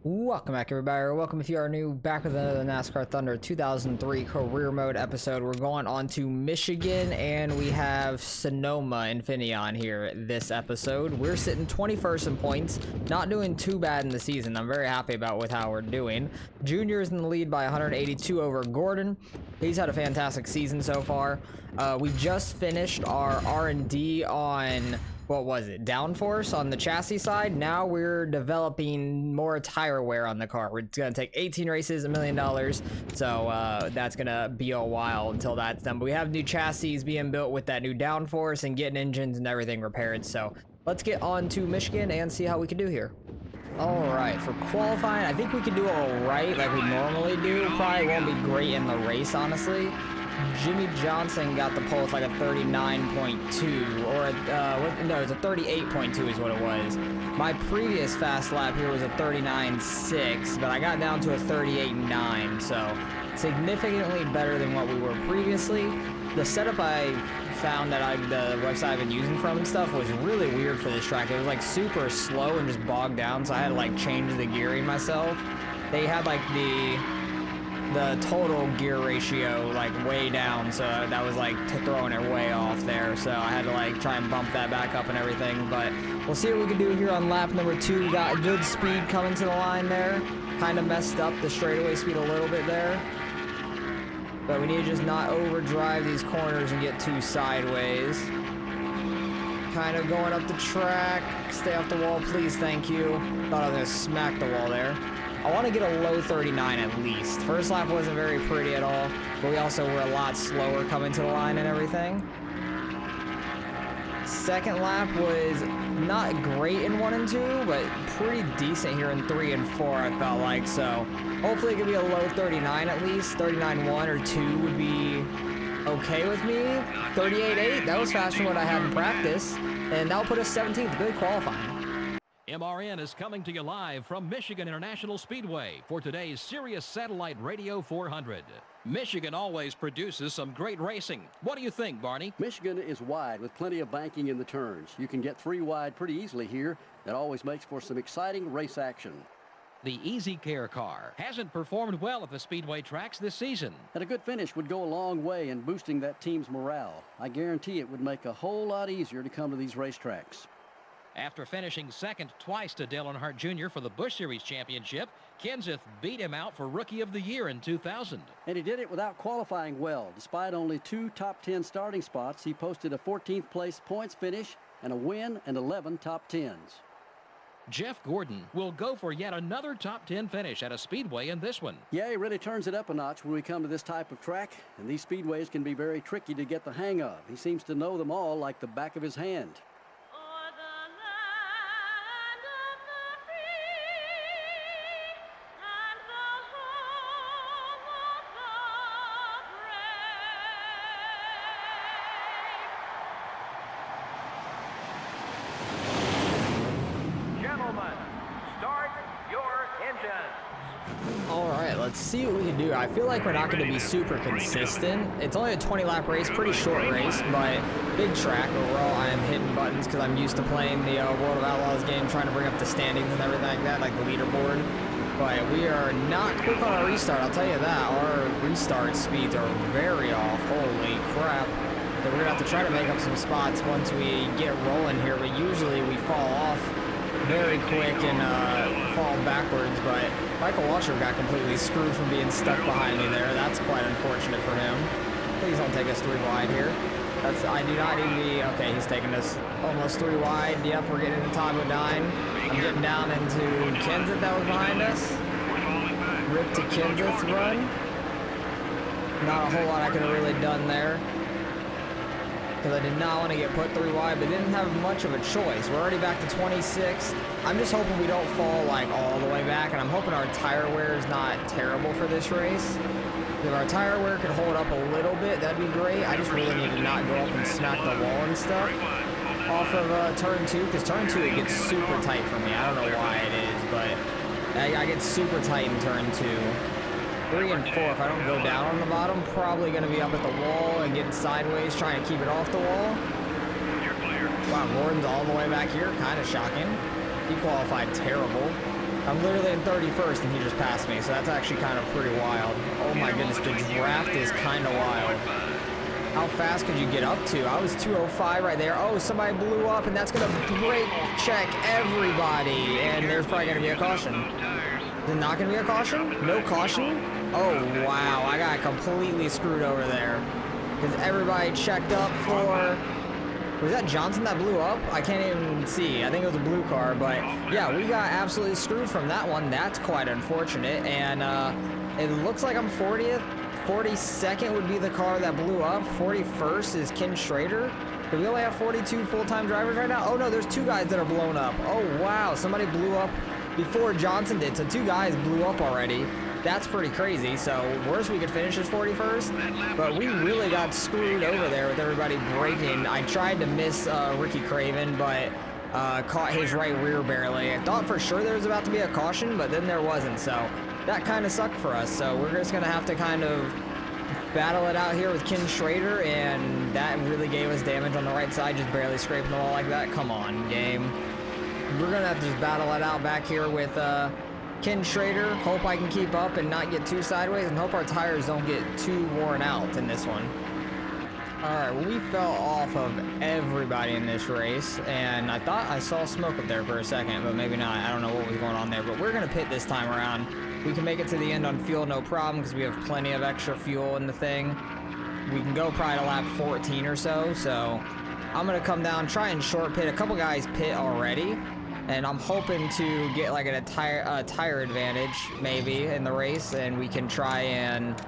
Welcome back, everybody, or welcome if you are new, back with another NASCAR Thunder 2003 career mode episode. We're going on to Michigan, and we have Sonoma Infineon here this episode. We're sitting 21st in points, not doing too bad in the season. I'm very happy about with how we're doing. Junior is in the lead by 182 over Gordon. He's had a fantastic season so far. We just finished our R&D on... what was it, downforce on the chassis side. Now we're developing more tire wear on the car. We're gonna take 18 races, $1 million, so that's gonna be a while until that's done. But we have new chassis being built with that new downforce and getting engines and everything repaired. So let's get on to Michigan and see how we can do here. All right, for qualifying, I think we can do all right like we normally do. Probably won't be great in the race, honestly. Jimmy Johnson got the pole with like a 39.2, or no, it's a 38.2 is what it was. My previous fast lap here was a 39.6, but I got down to a 38.9, so significantly better than what we were previously. The setup I found that the website I've been using from and stuff was really weird for this track. It was like super slow and just bogged down, so I had to like change the gearing myself. They had like the total gear ratio like way down, so that was like throwing it way off there, so I had to like try and bump that back up and everything. But we'll see what we can do here on lap number 2. We got good speed coming to the line there, kind of messed up the straightaway speed a little bit there, but we need to just not overdrive these corners and get too sideways. Kind of going up the track. Stay off the wall, please, thank you. Thought I was gonna smack the wall there. I want to get a low 39 at least. First lap wasn't very pretty at all, but we also were a lot slower coming to the line and everything. Second lap was not great in 1 and 2, but pretty decent here in 3 and 4, I felt like. So hopefully it could be a low 39 at least. 39.1 or 2 would be okay with me. 38.8, that was faster than what I had in practice. And that'll put us 17th, good qualifying. MRN is coming to you live from Michigan International Speedway for today's Sirius Satellite Radio 400. Michigan always produces some great racing. What do you think, Barney? Michigan is wide with plenty of banking in the turns. You can get 3 wide pretty easily here. That always makes for some exciting race action. The Easy Care car hasn't performed well at the Speedway tracks this season. And a good finish would go a long way in boosting that team's morale. I guarantee it would make a whole lot easier to come to these racetracks. After finishing second twice to Dale Earnhardt Jr. for the Busch Series Championship, Kenseth beat him out for Rookie of the Year in 2000. And he did it without qualifying well. Despite only 2 top 10 starting spots, he posted a 14th place points finish and a win and 11 top 10s. Jeff Gordon will go for yet another top 10 finish at a speedway in this one. Yeah, he really turns it up a notch when we come to this type of track, and these speedways can be very tricky to get the hang of. He seems to know them all like the back of his hand. Alright, let's see what we can do. I feel like we're not going to be super consistent. It's only a 20-lap race, pretty short race, but big track overall. I am hitting buttons because I'm used to playing the World of Outlaws game, trying to bring up the standings and everything like that, like the leaderboard. But we are not quick on our restart, I'll tell you that. Our restart speeds are very off. Holy crap. So we're going to have to try to make up some spots once we get rolling here, but usually we fall off very quick and fall backwards, but Michael Washer got completely screwed from being stuck behind me there. That's quite unfortunate for him. Please don't take us 3 wide here. I do not need to be... Okay, he's taking us almost 3 wide. Yep, we're getting into Taco 9. I'm getting down into Kenseth that was behind us. Rip to Kenseth's run. Not a whole lot I could have really done there, because I did not want to get put 3 wide, but didn't have much of a choice. We're already back to 26th. I'm just hoping we don't fall like all the way back, and I'm hoping our tire wear is not terrible for this race. If our tire wear could hold up a little bit, that'd be great. I just really need to not go up and smack the wall and stuff off of turn 2, because turn 2 it gets super tight for me. I don't know why it is, but I get super tight in turn 2. 3 and 4, if I don't go down on the bottom, probably going to be up at the wall and getting sideways, trying to keep it off the wall. Wow, Gordon's all the way back here, kind of shocking. He qualified terrible. I'm literally in 31st and he just passed me, so that's actually kind of pretty wild. Oh my goodness, the draft is kind of wild. How fast could you get up to? I was 205 right there. Oh, somebody blew up, and that's going to brake check everybody, and there's probably going to be a caution. Is it not going to be a caution? No caution? Oh, wow. I got completely screwed over there because everybody checked up for... Was that Johnson that blew up? I can't even see. I think it was a blue car, but yeah, we got absolutely screwed from that one. That's quite unfortunate, and it looks like I'm 40th. 42nd would be the car that blew up. 41st is Ken Schrader. Do we only have 42 full-time drivers right now? Oh no, there's 2 guys that are blown up. Oh wow, somebody blew up before Johnson did, so 2 guys blew up already. That's pretty crazy. So worst we could finish is 41st, but we really got screwed over there with everybody braking. I tried to miss Ricky Craven, but caught his right rear barely. I thought for sure there was about to be a caution, but then there wasn't, so that kind of sucked for us. So we're just gonna have to kind of battle it out here with Ken Schrader, and that really gave us damage on the right side, just barely scraping the wall like that. Come on, game. We're gonna have to just battle it out back here with Ken Schrader. Hope I can keep up and not get too sideways, and hope our tires don't get too worn out in this one. Alright, well, we fell off of everybody in this race, and I thought I saw smoke up there for a second, but maybe not. I don't know what was going on there, but we're going to pit this time around. We can make it to the end on fuel, no problem, because we have plenty of extra fuel in the thing. We can go probably to lap 14 or so, so I'm going to come down, try and short pit. A couple guys pit already, and I'm hoping to get like a tire advantage, maybe, in the race, and we can try and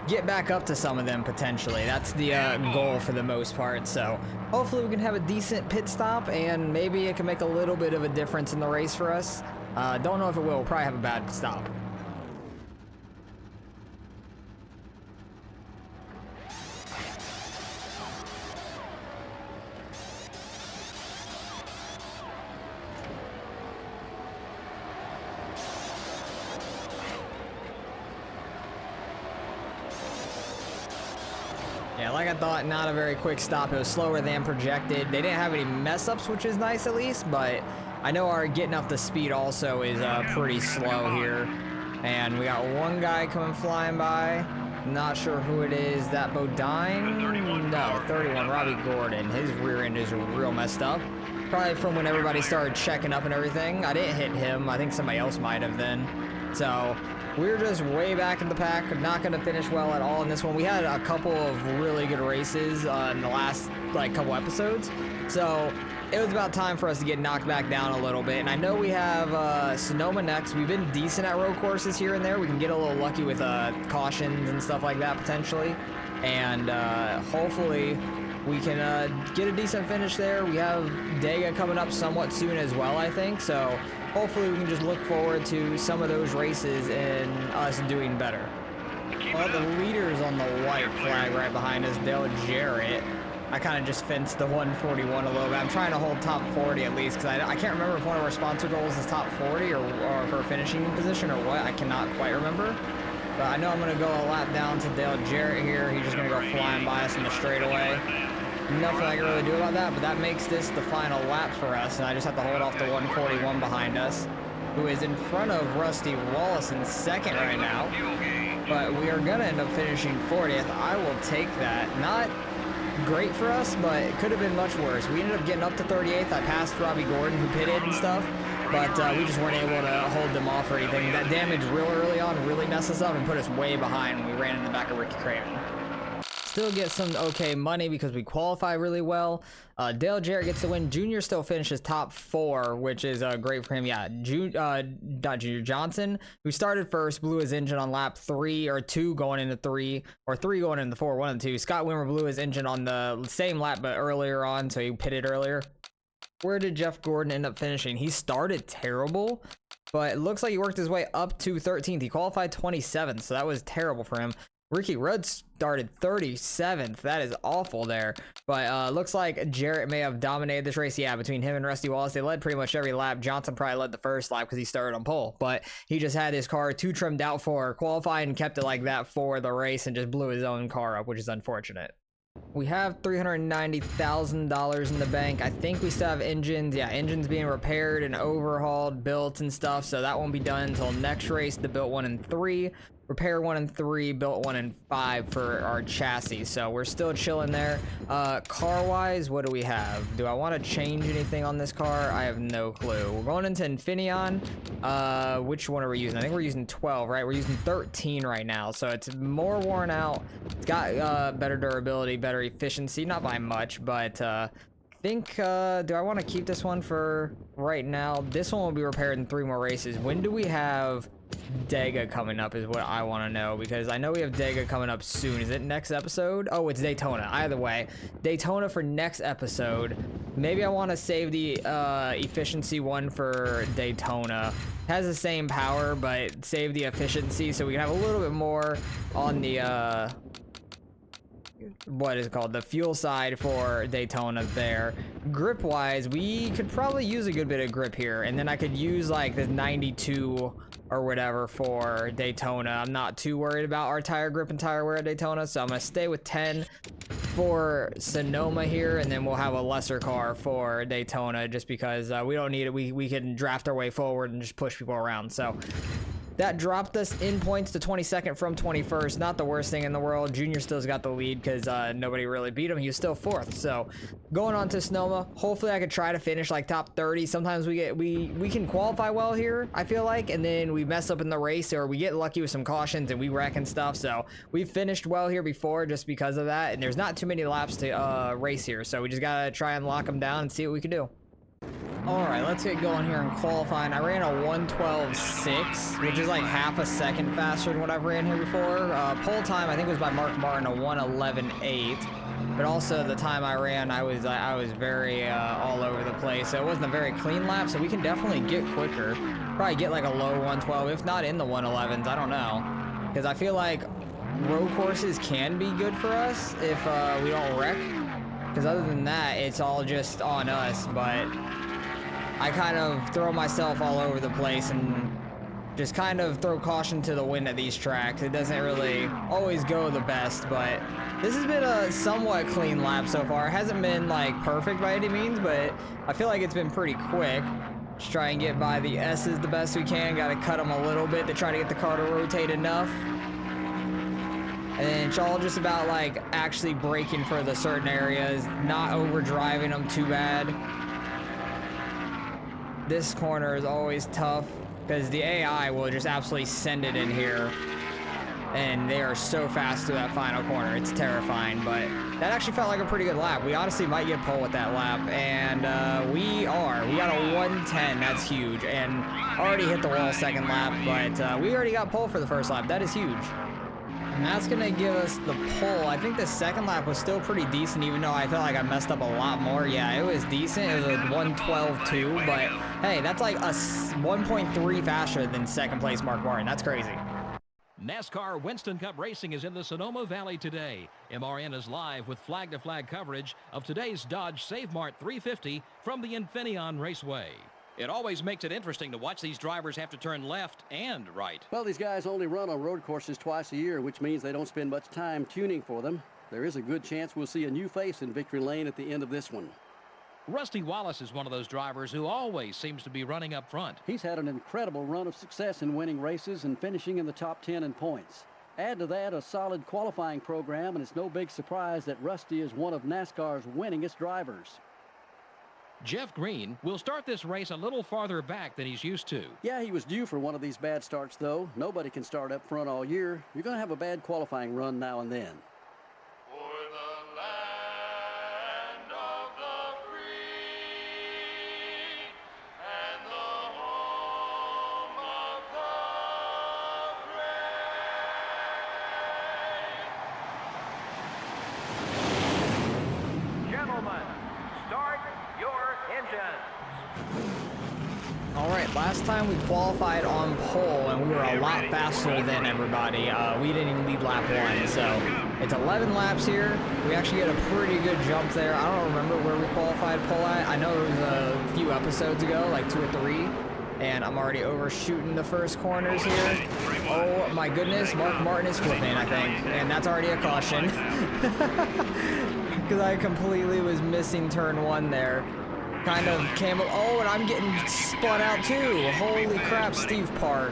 get back up to some of them potentially. That's the goal for the most part. So hopefully we can have a decent pit stop, and maybe it can make a little bit of a difference in the race for us. Don't know if it will. We'll probably have a bad stop. Yeah, like I thought, not a very quick stop. It was slower than projected. They didn't have any mess ups, which is nice at least, but I know our getting up the speed also is pretty slow here. And we got one guy coming flying by. Not sure who it is. That Bodine? No, 31, Robbie Gordon. His rear end is real messed up. Probably from when everybody started checking up and everything. I didn't hit him. I think somebody else might have then. So we're just way back in the pack. Not going to finish well at all in this one. We had a couple of really good races in the last couple episodes. So it was about time for us to get knocked back down a little bit. And I know we have Sonoma next. We've been decent at road courses here and there. We can get a little lucky with cautions and stuff like that potentially. And hopefully we can get a decent finish there. We have Dega coming up somewhat soon as well, I think. So hopefully we can just look forward to some of those races and us doing better. Well, the leader's on the white flag right behind us, Dale Jarrett. I kind of just fenced the 141 a little bit. I'm trying to hold top 40 at least, because I can't remember if one of our sponsor goals is top 40 or for finishing position or what. I cannot quite remember. But I know I'm going to go a lap down to Dale Jarrett here. He's just going to go flying by us in the straightaway. Nothing I can really do about that, but that makes this the final lap for us, and I just have to hold off the 141 behind us, who is in front of Rusty Wallace in second right now. But we are going to end up finishing 40th. I will take that. Not great for us, but it could have been much worse. We ended up getting up to 38th. I passed Robbie Gordon, who pitted and stuff, but we just weren't able to hold them off or anything. That damage real early on really messed us up and put us way behind when we ran in the back of Ricky Craven. Still get some okay money because we qualify really well. Dale Jarrett gets the win. Junior still finishes top 4, which is great for him. Yeah, not Junior, Johnson, who started first, blew his engine on lap 3 or 2 going into 3, or 3 going into 4, 1 and 2. Scott Wimmer blew his engine on the same lap but earlier on, so he pitted earlier. Where did Jeff Gordon end up finishing? He started terrible, but it looks like he worked his way up to 13th. He qualified 27th, so that was terrible for him. Ricky Rudd started 37th. That is awful there. But looks like Jarrett may have dominated this race. Yeah, between him and Rusty Wallace, they led pretty much every lap. Johnson probably led the first lap because he started on pole. But he just had his car too trimmed out for qualifying and kept it like that for the race and just blew his own car up, which is unfortunate. We have $390,000 in the bank. I think we still have engines. Yeah, engines being repaired and overhauled, built and stuff. So that won't be done until next race. The built 1 and 3, repair 1 and 3, built 1 and 5 for our chassis. So we're still chilling there. Car-wise, what do we have? Do I want to change anything on this car? I have no clue. We're going into Infineon. Which one are we using? I think we're using 12, right? We're using 13 right now. So it's more worn out. It's got better durability, better efficiency, not by much, but I think, do I want to keep this one for right now? This one will be repaired in 3 more races. When do we have Dega coming up is what I want to know, because I know we have Dega coming up soon. Is it next episode? Oh, it's Daytona. Either way, Daytona for next episode. Maybe I want to save the efficiency one for Daytona. Has the same power, but save the efficiency so we can have a little bit more on the what is it called, the fuel side for Daytona there. Grip wise, we could probably use a good bit of grip here, and then I could use like the 92 or whatever for Daytona. I'm not too worried about our tire grip and tire wear at Daytona, so I'm gonna stay with 10 for Sonoma here, and then we'll have a lesser car for Daytona just because we don't need it. We can draft our way forward and just push people around. So that dropped us in points to 22nd from 21st. Not the worst thing in the world. Junior still's got the lead because nobody really beat him. He was still 4th. So going on to Sonoma, hopefully I could try to finish like top 30. Sometimes we can qualify well here, I feel like, and then we mess up in the race, or we get lucky with some cautions and we wreck and stuff. So we've finished well here before just because of that, and there's not too many laps to race here. So we just gotta try and lock them down and see what we can do. Alright, let's get going here in qualifying. I ran a 1:12.6, which is like half a second faster than what I've ran here before. Pole time, I think, was by Mark Martin, a 1:11.8. But also the time I ran, I was very all over the place. So it wasn't a very clean lap, so we can definitely get quicker. Probably get like a low 1:12, if not in the 1:11s, I don't know. Because I feel like road courses can be good for us if we don't wreck. Because other than that, it's all just on us, but I kind of throw myself all over the place and just kind of throw caution to the wind at these tracks. It doesn't really always go the best, but this has been a somewhat clean lap so far. It hasn't been like perfect by any means, but I feel like it's been pretty quick. Just try and get by the S's the best we can. Got to cut them a little bit to try to get the car to rotate enough. And it's all just about like actually braking for the certain areas, not overdriving them too bad. This corner is always tough because the AI will just absolutely send it in here, and they are so fast to that final corner. It's terrifying, but that actually felt like a pretty good lap. We honestly might get pole with that lap, and we got a 1:10. That's huge, and already hit the wall second lap, but we already got pole for the first lap. That is huge. And that's gonna give us the pole. I think the second lap was still pretty decent, even though I felt like I messed up a lot more. Yeah, it was decent. It was a 1:12.2, but hey, that's like a 1.3 faster than second place Mark Martin. That's crazy. NASCAR Winston Cup Racing is in the Sonoma Valley today. MRN is live with flag-to-flag coverage of today's Dodge Save Mart 350 from the Infineon Raceway. It always makes it interesting to watch these drivers have to turn left and right. Well, these guys only run on road courses twice a year, which means they don't spend much time tuning for them. There is a good chance we'll see a new face in victory lane at the end of this one. Rusty Wallace is one of those drivers who always seems to be running up front. He's had an incredible run of success in winning races and finishing in the top 10 in points. Add to that a solid qualifying program, and it's no big surprise that Rusty is one of NASCAR's winningest drivers. Jeff Green will start this race a little farther back than he's used to. Yeah, he was due for one of these bad starts, though. Nobody can start up front all year. You're going to have a bad qualifying run now and then. For the land of the free and the home of the brave. Gentlemen, start your engines. All right, last time we qualified on pole and we were a lot faster than everybody. We didn't even lead lap 1, so it's 11 laps here. We actually get a pretty good jump there. I don't remember where we qualified pole at. I know it was a few episodes ago, like 2 or 3. and I'm already overshooting the first corners here. Oh my goodness, Mark Martin is flipping, I think, and that's already a caution. Because I completely was missing turn 1 there. Kind of came, oh, and I'm getting spun out too. Holy crap, Steve Park.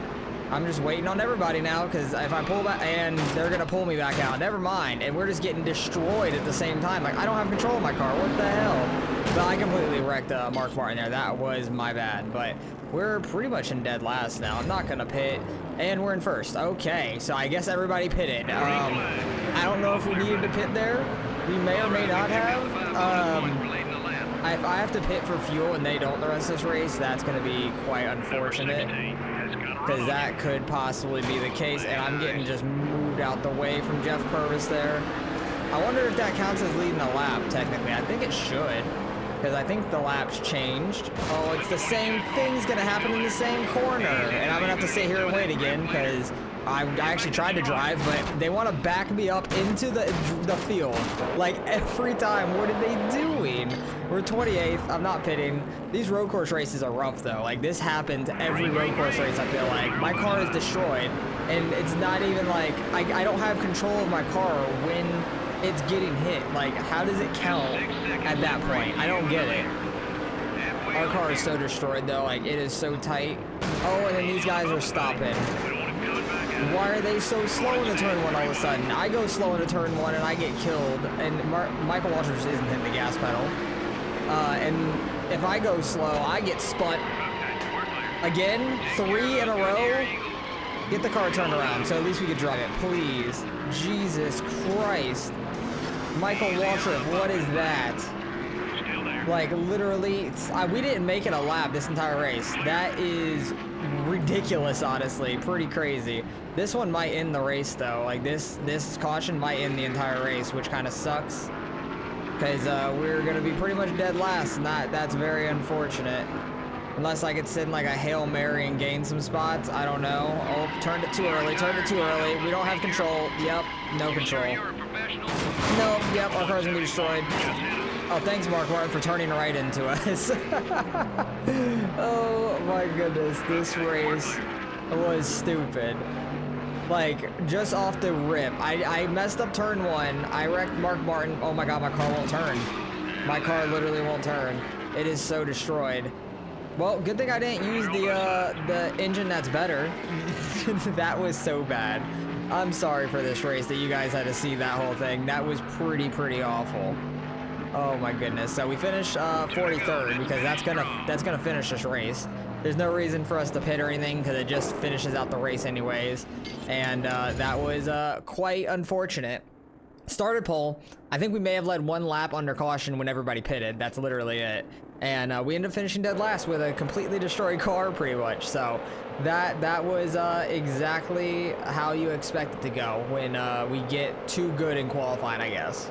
I'm just waiting on everybody now, because if I pull back, and they're gonna pull me back out. Never mind, and we're just getting destroyed at the same time. Like, I don't have control of my car. What the hell? But I completely wrecked Mark Martin there. That was my bad. But we're pretty much in dead last now. I'm not gonna pit, and we're in first. Okay, so I guess everybody pitted. I don't know if we needed to pit there. We may or may not have. If I have to pit for fuel and they don't the rest of this race, that's going to be quite unfortunate, because that could possibly be the case, and I'm getting just moved out the way from Jeff Purvis there. I wonder if that counts as leading a lap, technically. I think it should, because I think the laps changed. Oh, it's the same thing's going to happen in the same corner, and I'm going to have to sit here and wait again, because I actually tried to drive, but they want to back me up into the field. Like, every time. What are they doing? We're 28th. I'm not pitting. These road course races are rough, though. Like, this happens every road course race, I feel like. My car is destroyed, and it's not even like... I don't have control of my car when it's getting hit. Like, how does it count at that point? I don't get it. Our car is so destroyed, though. Like, it is so tight. Oh, and then these guys are stopping. Why are they so slow into turn 1 all of a sudden? I go slow into turn 1 and I get killed, and Michael Walters isn't hitting the gas pedal. And if I go slow, I get spun. Again, 3 in a row. Get the car turned around so at least we can drive it, please. Jesus Christ. Michael Waltrip, what is that? Like, literally, we didn't make it a lap this entire race. That is ridiculous, honestly. Pretty crazy. This one might end the race, though. Like, this caution might end the entire race, which kind of sucks, because we're going to be pretty much dead last, and that's very unfortunate. Unless I could sit in, like, a Hail Mary and gain some spots. I don't know. Oh, turned it too early. Turned it too early. We don't have control. Yep, no control. Nope, yep, our car's going to be destroyed. Oh, thanks, Mark Martin, for turning right into us. Oh, my goodness. This race was stupid. Like, just off the rip. I messed up turn 1. I wrecked Mark Martin. Oh, my God, my car won't turn. My car literally won't turn. It is so destroyed. Well, good thing I didn't use the engine that's better. That was so bad. I'm sorry for this race that you guys had to see that whole thing. That was pretty awful. Oh my goodness. So we finished 43rd, because that's gonna finish this race. There's no reason for us to pit or anything, because it just finishes out the race anyways. And that was quite unfortunate. Started pole. I think we may have led 1 lap under caution when everybody pitted. That's literally it. And we ended up finishing dead last with a completely destroyed car, pretty much. So that was exactly how you expect it to go when we get too good in qualifying, I guess.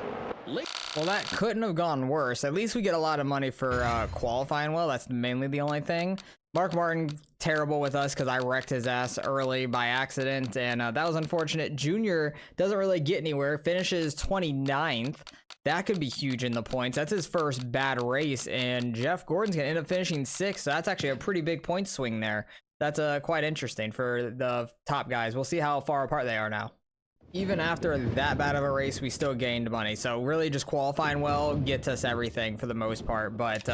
Well, that couldn't have gone worse. At least we get a lot of money for qualifying well. That's mainly the only thing. Mark Martin, terrible with us because I wrecked his ass early by accident, and that was unfortunate. Junior doesn't really get anywhere, finishes 29th. That could be huge in the points. That's his first bad race, and Jeff Gordon's going to end up finishing 6th, so that's actually a pretty big point swing there. That's quite interesting for the top guys. We'll see how far apart they are now. Even after that bad of a race, we still gained money. So really just qualifying well gets us everything for the most part. But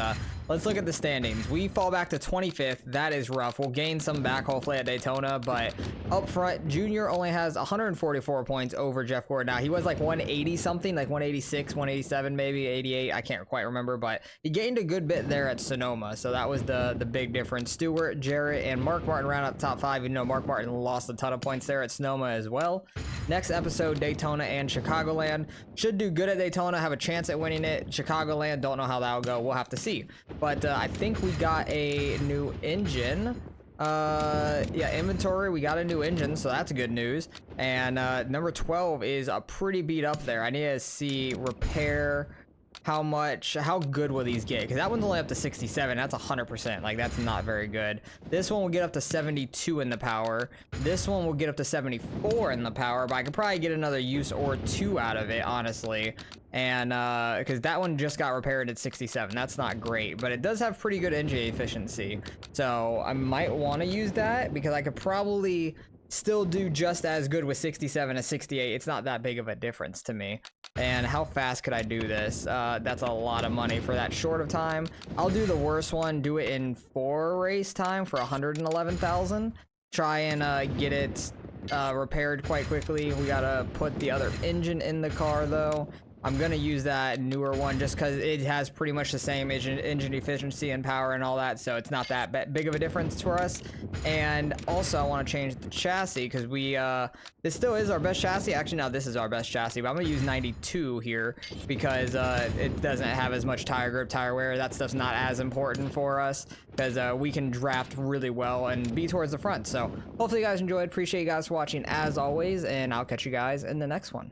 let's look at the standings. We fall back to 25th. That is rough. We'll gain some back hopefully at Daytona. But up front, Junior only has 144 points over Jeff Gordon. Now, he was like 180 something, like 186, 187 maybe, 88. I can't quite remember. But he gained a good bit there at Sonoma. So that was the big difference. Stewart, Jarrett, and Mark Martin round out the top 5. Even though Mark Martin lost a ton of points there at Sonoma as well. Next episode, Daytona and Chicagoland. Should do good at Daytona, have a chance at winning it. Chicagoland, don't know how that'll go. We'll have to see. But I think we got a new engine. Yeah, inventory, we got a new engine, so that's good news. And number 12 is pretty beat up there. I need to see repair. how good will these get? Because that one's only up to 67. That's 100%. Like, that's not very good. This one will get up to 72 in the power. This one will get up to 74 in the power, but I could probably get another use or two out of it, honestly. And because that one just got repaired at 67. That's not great, but it does have pretty good engine efficiency. So I might want to use that because I could probably still do just as good with 67 as 68. It's not that big of a difference to me. And how fast could I do this? That's a lot of money for that short of time. I'll do the worst one, do it in 4 race time for 111,000. Try and get it repaired quite quickly. We gotta put the other engine in the car though. I'm gonna use that newer one just because it has pretty much the same engine efficiency and power and all that, so it's not that big of a difference for us. And also I want to change the chassis because we this still is our best chassis. Actually, no, this is our best chassis, but I'm gonna use 92 here because it doesn't have as much tire grip, tire wear. That stuff's not as important for us because we can draft really well and be towards the front. So hopefully you guys enjoyed. Appreciate you guys watching as always, and I'll catch you guys in the next one.